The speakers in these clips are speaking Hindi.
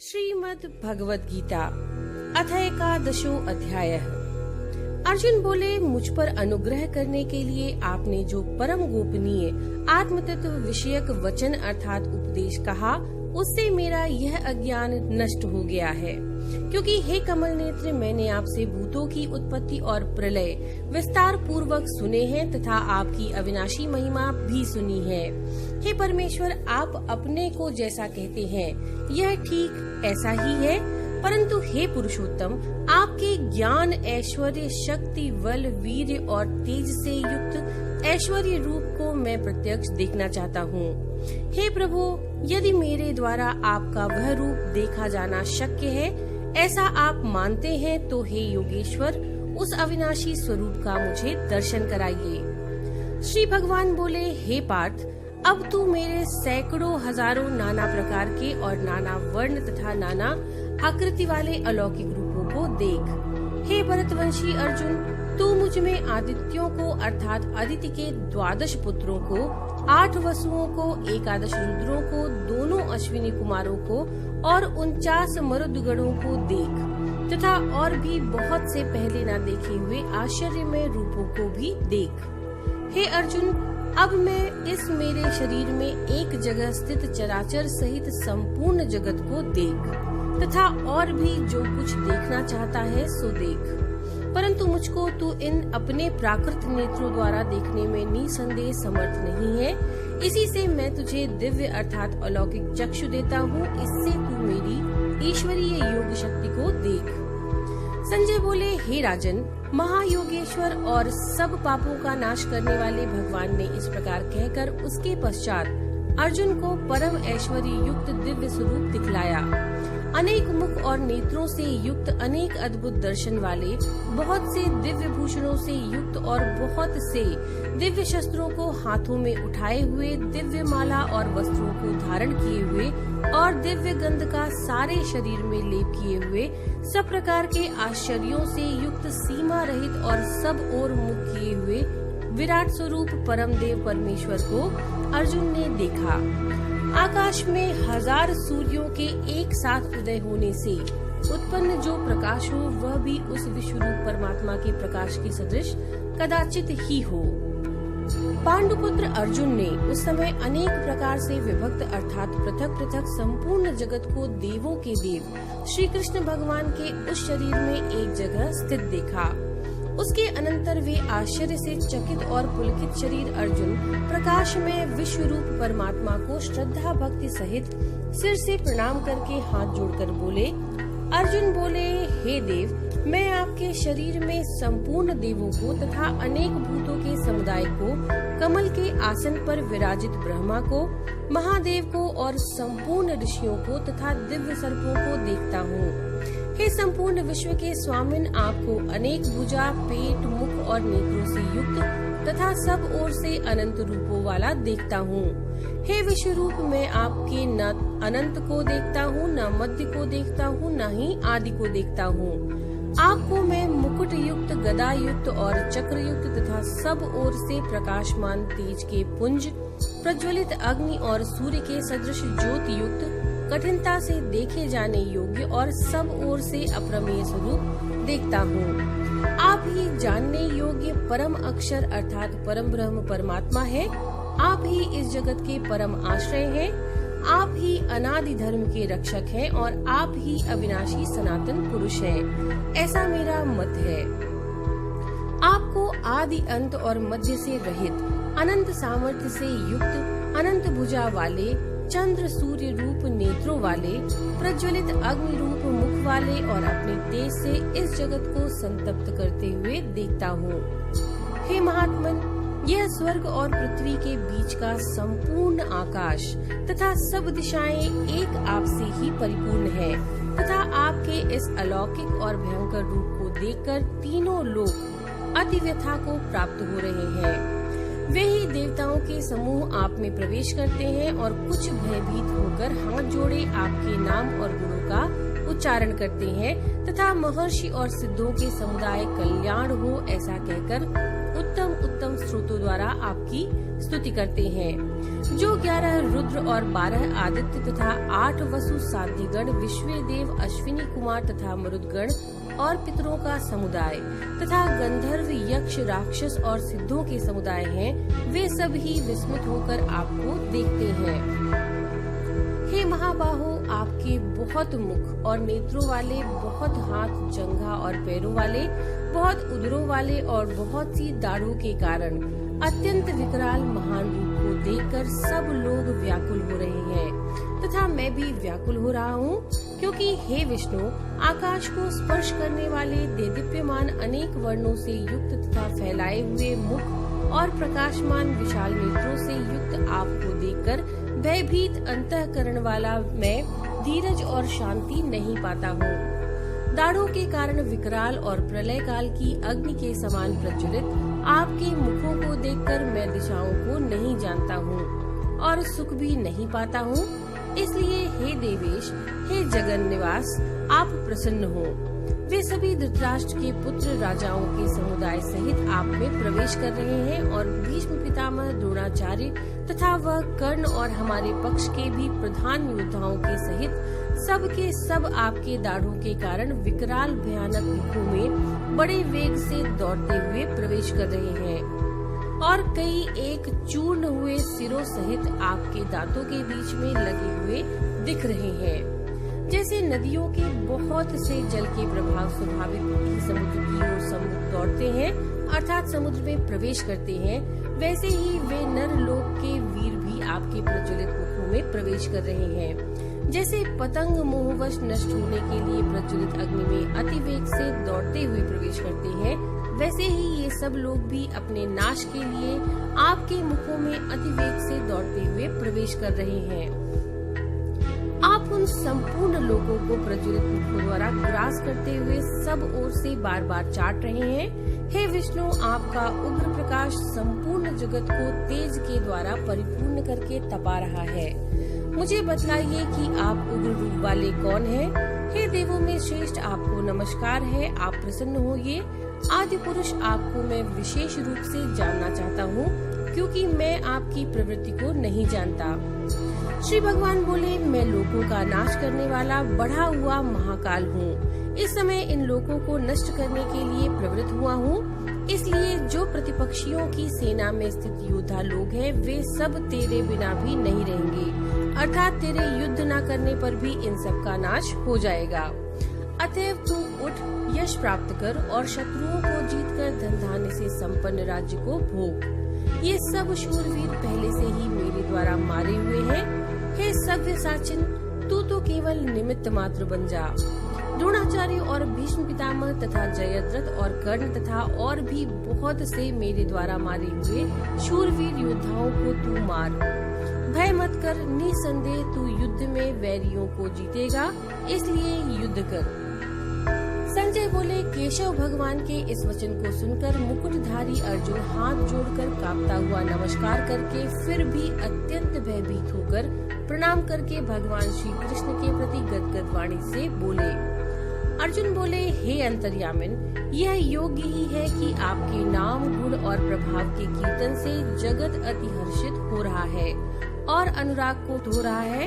श्रीमद् भगवद गीता अथ एकादशो अध्याय। अर्जुन बोले, मुझ पर अनुग्रह करने के लिए आपने जो परम गोपनीय आत्म तत्व विषयक वचन अर्थात उपदेश कहा, उससे मेरा यह अज्ञान नष्ट हो गया है। क्योंकि हे कमल नेत्र, मैंने आपसे भूतों की उत्पत्ति और प्रलय विस्तार पूर्वक सुने हैं तथा आपकी अविनाशी महिमा भी सुनी है। हे परमेश्वर, आप अपने को जैसा कहते हैं यह ठीक ऐसा ही है, परंतु हे पुरुषोत्तम, आपके ज्ञान, ऐश्वर्य, शक्ति, बल, वीर्य और तेज से युक्त ऐश्वर्य रूप को मैं प्रत्यक्ष देखना चाहता हूँ। हे प्रभु, यदि मेरे द्वारा आपका वह रूप देखा जाना शक्य है, ऐसा आप मानते हैं, तो हे योगेश्वर, उस अविनाशी स्वरूप का मुझे दर्शन कराइए। श्री भगवान बोले, हे पार्थ, अब तू मेरे सैकड़ों हजारों नाना प्रकार के और नाना वर्ण तथा नाना आकृति वाले अलौकिक रूपों को देख। हे भरतवंशी अर्जुन, तू मुझ में आदित्यों को अर्थात अदिति के 12 पुत्रों को, 8 वसुओं को, 11 रुद्रों को, दोनों अश्विनी कुमारों को और 49 मरुदगणों को देख तथा और भी बहुत से पहले न देखे हुए आश्चर्यमय रूपों को भी देख। हे अर्जुन, अब मैं इस मेरे शरीर में एक जगह स्थित चराचर सहित संपूर्ण जगत को देख तथा और भी जो कुछ देखना चाहता है सो देख, परंतु मुझको तू इन अपने प्राकृत नेत्रों द्वारा देखने में निसंदेह समर्थ नहीं है। इसी से मैं तुझे दिव्य अर्थात अलौकिक चक्षु देता हूँ, इससे तू मेरी ईश्वरीय योग शक्ति को देख। संजय बोले, हे राजन, महायोगेश्वर और सब पापों का नाश करने वाले भगवान ने इस प्रकार कहकर उसके पश्चात अर्जुन को परम ऐश्वर्य युक्त दिव्य स्वरूप दिखलाया। अनेक मुख और नेत्रों से युक्त, अनेक अद्भुत दर्शन वाले, बहुत से दिव्य भूषणों से युक्त और बहुत से दिव्य शस्त्रों को हाथों में उठाए हुए, दिव्य माला और वस्त्रों को धारण किए हुए और दिव्य गंध का सारे शरीर में लेप किए हुए, सब प्रकार के आश्चर्यों से युक्त, सीमा रहित और सब ओर मुख किए हुए विराट स्वरूप परम देव परमेश्वर को अर्जुन ने देखा। आकाश में 1000 सूर्यों के एक साथ उदय होने से उत्पन्न जो प्रकाश हो, वह भी उस विश्वरूप परमात्मा के प्रकाश के सदृश कदाचित ही हो। पांडुपुत्र अर्जुन ने उस समय अनेक प्रकार से विभक्त अर्थात पृथक पृथक संपूर्ण जगत को देवों के देव श्री कृष्ण भगवान के उस शरीर में एक जगह स्थित देखा। उसके अनंतर वे आश्चर्य से चकित और पुलकित शरीर अर्जुन प्रकाश में विश्व रूप परमात्मा को श्रद्धा भक्ति सहित सिर से प्रणाम करके हाथ जोड़कर बोले। अर्जुन बोले, हे देव, मैं आपके शरीर में संपूर्ण देवों को तथा अनेक भूतों के समुदाय को, कमल के आसन पर विराजित ब्रह्मा को, महादेव को और संपूर्ण ऋषियों को तथा दिव्य सर्पों को देखता हूँ। हे संपूर्ण विश्व के स्वामिन, आपको अनेक भुजा, पेट, मुख और नेत्रों से युक्त तथा सब ओर से अनंत रूपों वाला देखता हूँ। हे विश्व रूप, मैं आपके न अनंत को देखता हूँ, न मध्य को देखता हूँ, न ही आदि को देखता हूँ। आपको मैं मुकुट युक्त, गदा युक्त और चक्र युक्त तथा सब ओर से प्रकाशमान तेज के पुंज, प्रज्वलित अग्नि और सूर्य के सदृश ज्योति युक्त, कठिनता से देखे जाने योग्य और सब ओर से अप्रमेय स्वरूप देखता हूँ। आप ही जानने योग्य परम अक्षर अर्थात परम ब्रह्म परमात्मा है। आप ही इस जगत के परम आश्रय हैं। आप ही अनादि धर्म के रक्षक हैं और आप ही अविनाशी सनातन पुरुष हैं, ऐसा मेरा मत है। आपको आदि अंत और मध्य से रहित, अनंत सामर्थ्य से युक्त, अनंत भुजा वाले, चंद्र सूर्य रूप नेत्रों वाले, प्रज्वलित अग्नि रूप मुख वाले और अपने तेज से इस जगत को संतप्त करते हुए देखता हूँ। हे महात्मन, यह स्वर्ग और पृथ्वी के बीच का संपूर्ण आकाश तथा सब दिशाएं एक आपसे ही परिपूर्ण है तथा आपके इस अलौकिक और भयंकर रूप को देखकर तीनों लोग अति व्यथा को प्राप्त हो रहे हैं। वे ही देवताओं के समूह आप में प्रवेश करते हैं और कुछ भयभीत होकर हाथ जोड़े आपके नाम और गुणों का उच्चारण करते हैं तथा महर्षि और सिद्धों के समुदाय कल्याण हो ऐसा कहकर उत्तम उत्तम स्रोतों द्वारा आपकी स्तुति करते हैं। जो 11 रुद्र और 12 आदित्य तथा 8 वसु साध्यगण, विश्वे देव, अश्विनी कुमार तथा मरुदगण और पितरों का समुदाय तथा गंधर्व, यक्ष, राक्षस और सिद्धों के समुदाय हैं, वे सब ही विस्मित होकर आपको देखते हैं। हे महाबाहो, आपके बहुत मुख और नेत्रों वाले, बहुत हाथ, जंघा और पैरों वाले, बहुत उदरों वाले और बहुत सी दाढ़ों के कारण अत्यंत विकराल महान रूप को देखकर सब लोग व्याकुल हो रहे हैं तथा मैं भी व्याकुल हो रहा हूँ, क्योंकि हे विष्णु, आकाश को स्पर्श करने वाले देदीप्यमान अनेक वर्णों से युक्त तथा फैलाए हुए मुख और प्रकाशमान विशाल नेत्रों से युक्त आपको देखकर भयभीत अंतःकरण वाला मैं धीरज और शांति नहीं पाता हूँ। दाढ़ों के कारण विकराल और प्रलय काल की अग्नि के समान प्रज्वलित आपके मुखों को देखकर मैं दिशाओं को नहीं जानता हूँ और सुख भी नहीं पाता हूँ। इसलिए हे देवेश, हे जगन निवास, आप प्रसन्न हो। वे सभी धृतराष्ट्र के पुत्र राजाओं के समुदाय सहित आप में प्रवेश कर रहे हैं और भीष्म पितामह, द्रोणाचार्य तथा वह कर्ण और हमारे पक्ष के भी प्रधान योद्धाओं के सहित सब के सब आपके दाढ़ों के कारण विकराल भयानक मुखों में बड़े वेग से दौड़ते हुए प्रवेश कर रहे हैं और कई एक चूर्ण हुए सिरों सहित आपके दांतों के बीच में लगे हुए दिख रहे हैं। जैसे नदियों के बहुत से जल के प्रभाव स्वाभाविक ही समुद्र की ओर समुद्र दौड़ते हैं अर्थात समुद्र में प्रवेश करते हैं, वैसे ही वे नर लोक के वीर भी आपके प्रज्वलित मुखों में प्रवेश कर रहे हैं। जैसे पतंग मोहवश नष्ट होने के लिए प्रज्वलित अग्नि में अति वेग से दौड़ते हुए प्रवेश करते हैं, वैसे ही ये सब लोग भी अपने नाश के लिए आपके मुखों में अति वेग से दौड़ते हुए प्रवेश कर रहे हैं। आप उन संपूर्ण लोगों को प्रज्वलित मुखों द्वारा ग्रास करते हुए सब ओर से बार बार चाट रहे हैं। हे विष्णु, आपका उग्र प्रकाश संपूर्ण जगत को तेज के द्वारा परिपूर्ण करके तपा रहा है। मुझे बतलाइए कि आप उग्र रूप वाले कौन हैं? हे देवों में श्रेष्ठ, आपको नमस्कार है, आप प्रसन्न होइए। आदि पुरुष, आपको मैं विशेष रूप से जानना चाहता हूँ, क्योंकि मैं आपकी प्रवृत्ति को नहीं जानता। श्री भगवान बोले, मैं लोगों का नाश करने वाला बढ़ा हुआ महाकाल हूँ। इस समय इन लोगों को नष्ट करने के लिए प्रवृत्त हुआ हूँ। इसलिए जो प्रतिपक्षियों की सेना में स्थित योद्धा लोग हैं, वे सब तेरे बिना भी नहीं रहेंगे, अर्थात तेरे युद्ध न करने पर भी इन सब का नाश हो जाएगा। अतएव तू उठ, यश प्राप्त कर और शत्रुओं को जीतकर धन धान्य से संपन्न राज्य को भोग। ये सब शूरवीर पहले से ही मेरे द्वारा मारे हुए हैं। हे सव्यसाचिन, तू तो केवल निमित्त मात्र बन जा। द्रोणाचार्य और भीष्म पितामह तथा जयद्रथ और कर्ण तथा और भी बहुत से मेरे द्वारा मारे हुए शूरवीर योद्धाओं को तू मार। भय मत कर, निसंदेह तू युद्ध में वैरियों को जीतेगा, इसलिए युद्ध कर। संजय बोले, केशव भगवान के इस वचन को सुनकर मुकुटधारी अर्जुन हाथ जोड़कर कांपता हुआ नमस्कार करके फिर भी अत्यंत भयभीत होकर प्रणाम करके भगवान श्री कृष्ण के प्रति गदगद वाणी से बोले। अर्जुन बोले, हे अंतर्यामिन, यह योग्य ही है कि आपके नाम, गुण और प्रभाव के कीर्तन से जगत अति हर्षित हो रहा है और अनुराग को हो रहा है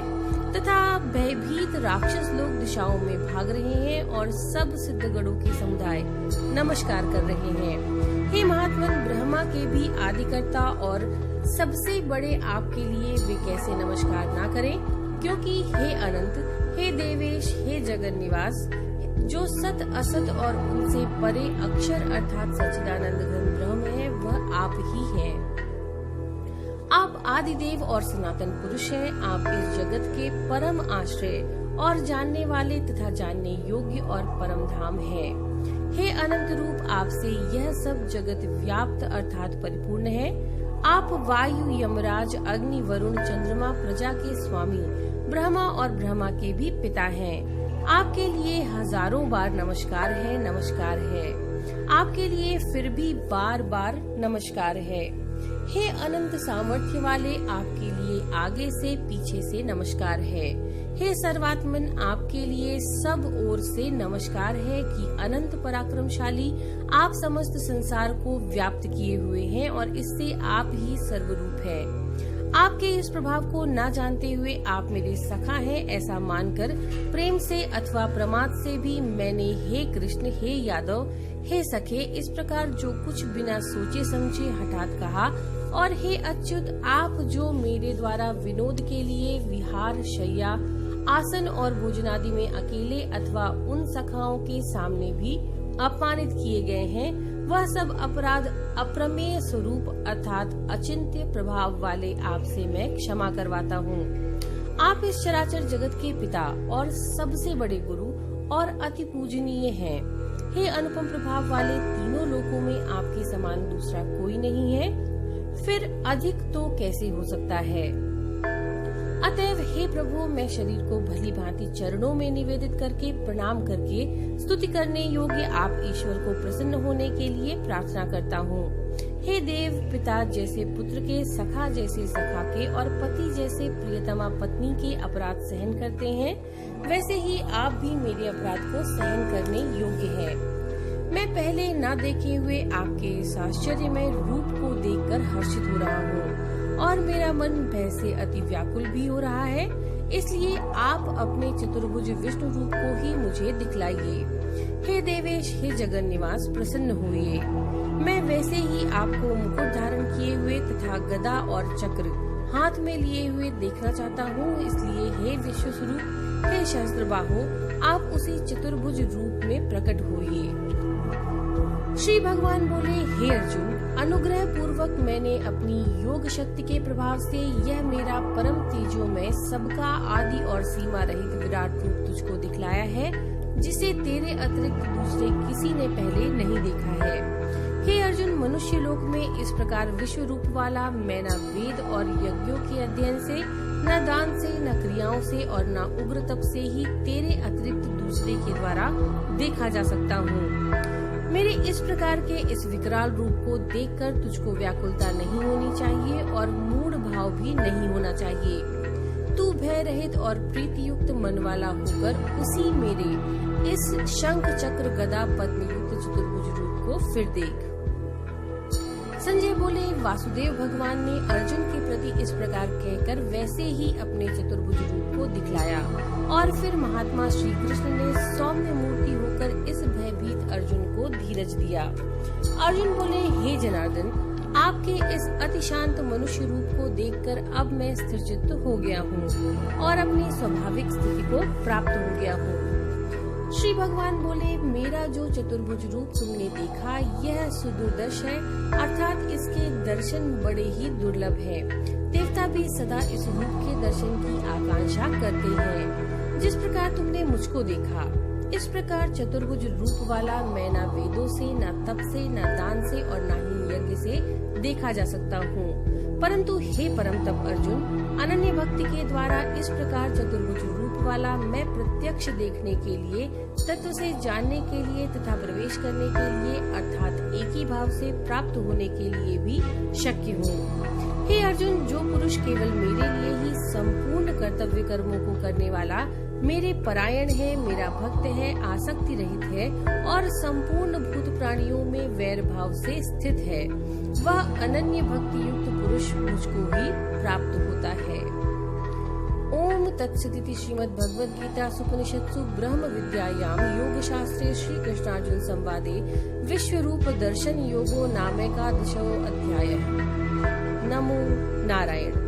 तथा भयभीत राक्षस लोग दिशाओं में भाग रहे हैं और सब सिद्धगणों के समुदाय नमस्कार कर रहे हैं। हे महात्मन, ब्रह्मा के भी आदिकर्ता और सबसे बड़े आपके लिए वे कैसे नमस्कार ना करें, क्योंकि हे अनंत, हे देवेश, हे जगन निवास, जो सत असत और उनसे परे अक्षर अर्थात सच्चिदानंद घन ब्रह्म है, वह आप ही हैं। आप आदिदेव और सनातन पुरुष हैं। आप इस जगत के परम आश्रय और जानने वाले तथा जानने योग्य और परम धाम हैं। हे अनंत रूप, आपसे यह सब जगत व्याप्त अर्थात परिपूर्ण है। आप वायु, यमराज, अग्नि, वरुण, चंद्रमा, प्रजा के स्वामी, ब्रह्मा और ब्रह्मा के भी पिता हैं। आपके लिए हजारों बार नमस्कार है, नमस्कार है। आपके लिए फिर भी बार बार नमस्कार है। हे अनंत सामर्थ्य वाले, आपके लिए आगे से पीछे से नमस्कार है। हे सर्वात्मन, आपके लिए सब ओर से नमस्कार है कि अनंत पराक्रमशाली आप समस्त संसार को व्याप्त किए हुए हैं और इससे आप ही सर्वरूप है। आपके इस प्रभाव को न जानते हुए आप मेरे सखा हैं ऐसा मानकर प्रेम से अथवा प्रमाद से भी मैंने हे कृष्ण, हे यादव, हे सखे इस प्रकार जो कुछ बिना सोचे समझे हठात कहा। और हे अच्युत, आप जो मेरे द्वारा विनोद के लिए विहार, शैया, आसन और भोजनादि में अकेले अथवा उन सखाओं के सामने भी अपमानित किए गए हैं, वह सब अपराध अप्रमेय स्वरूप अर्थात अचिंत्य प्रभाव वाले आपसे मैं क्षमा करवाता हूँ। आप इस चराचर जगत के पिता और सबसे बड़े गुरु और अति पूजनीय हैं। हे अनुपम प्रभाव वाले, तीनों लोकों में आपके समान दूसरा कोई नहीं है, फिर अधिक तो कैसे हो सकता है। अतएव हे प्रभु, मैं शरीर को भली भांति चरणों में निवेदित करके प्रणाम करके स्तुति करने योग्य आप ईश्वर को प्रसन्न होने के लिए प्रार्थना करता हूँ। हे देव, पिता जैसे पुत्र के, सखा जैसे सखा के और पति जैसे प्रियतमा पत्नी के अपराध सहन करते हैं, वैसे ही आप भी मेरे अपराध को सहन करने योग्य हैं। मैं पहले न देखे हुए आपके आश्चर्यमय रूप को देखकर हर्षित हो रहा हूँ और मेरा मन भय से अति व्याकुल भी हो रहा है। इसलिए आप अपने चतुर्भुज विष्णु रूप को ही मुझे दिखलाइए। हे देवेश, हे जगन निवास, प्रसन्न होइए। मैं वैसे ही आपको मुकुट धारण किए हुए तथा गदा और चक्र हाथ में लिए हुए देखना चाहता हूँ। इसलिए हे विश्व स्वरूप, हे सहस्त्रबाहो, आप उसी चतुर्भुज रूप में प्रकट होइए। श्री भगवान बोले, हे अर्जुन, अनुग्रह पूर्वक मैंने अपनी योग शक्ति के प्रभाव से यह मेरा परम तेजोमय सबका आदि और सीमा रहित विराट रूप तुझको दिखलाया है, जिसे तेरे अतिरिक्त दूसरे किसी ने पहले नहीं देखा है। हे अर्जुन, मनुष्य लोक में इस प्रकार विश्व रूप वाला मैं न वेद और यज्ञों के अध्ययन से, न दान से, न क्रियाओं से और न उग्र तप से ही तेरे अतिरिक्त दूसरे के द्वारा देखा जा सकता हूँ। मेरे इस प्रकार के इस विकराल रूप को देखकर तुझको व्याकुलता नहीं होनी चाहिए और मूढ़ भाव भी नहीं होना चाहिए। तू भय रहित और प्रीति युक्त मन वाला होकर उसी मेरे इस शंख चक्र गदा पद्म युक्त चतुर्भुज रूप को फिर देख। संजय बोले, वासुदेव भगवान ने अर्जुन के प्रति इस प्रकार कहकर वैसे ही अपने चतुर्भुज रूप को दिखलाया और फिर महात्मा श्री कृष्ण ने सौम्य मूर्ति होकर इस भयभीत अर्जुन को धीरज दिया। अर्जुन बोले, हे जनार्दन, आपके इस अति शांत मनुष्य रूप को देखकर अब मैं स्थिरचित्त हो गया हूँ और अपनी स्वाभाविक स्थिति को प्राप्त हो गया हूँ। श्री भगवान बोले, मेरा जो चतुर्भुज रूप तुमने देखा यह सुदुर्दश है, अर्थात इसके दर्शन बड़े ही दुर्लभ हैं। देवता भी सदा इस रूप के दर्शन की आकांक्षा करते हैं। जिस प्रकार तुमने मुझको देखा, इस प्रकार चतुर्भुज रूप वाला मैं न वेदों से, न तप से, न दान से और न ही यज्ञ से देखा जा सकता हूँ। परंतु हे परम तप अर्जुन, अनन्य भक्ति के द्वारा इस प्रकार चतुर्भुज रूप वाला मैं प्रत्यक्ष देखने के लिए, तत्व से जानने के लिए तथा प्रवेश करने के लिए अर्थात एक ही भाव से प्राप्त होने के लिए भी शक्य हूँ। हे अर्जुन, जो पुरुष केवल मेरे लिए ही संपूर्ण कर्तव्य कर्मों को करने वाला, मेरे परायण है, मेरा भक्त है, आसक्ति रहित है और संपूर्ण भूत प्राणियों में वैर भाव से स्थित है, वह अनन्य भक्ति युक्त पुरुष मुझको ही प्राप्त होता है। ओम तत्सदिति श्रीमद् भगवद गीता सुपनिषत्सु ब्रह्म विद्यायाम योग शास्त्रे श्री कृष्णार्जुन संवादे विश्व रूप दर्शन योगो नामैकादशो अध्यायः। नमो नारायण।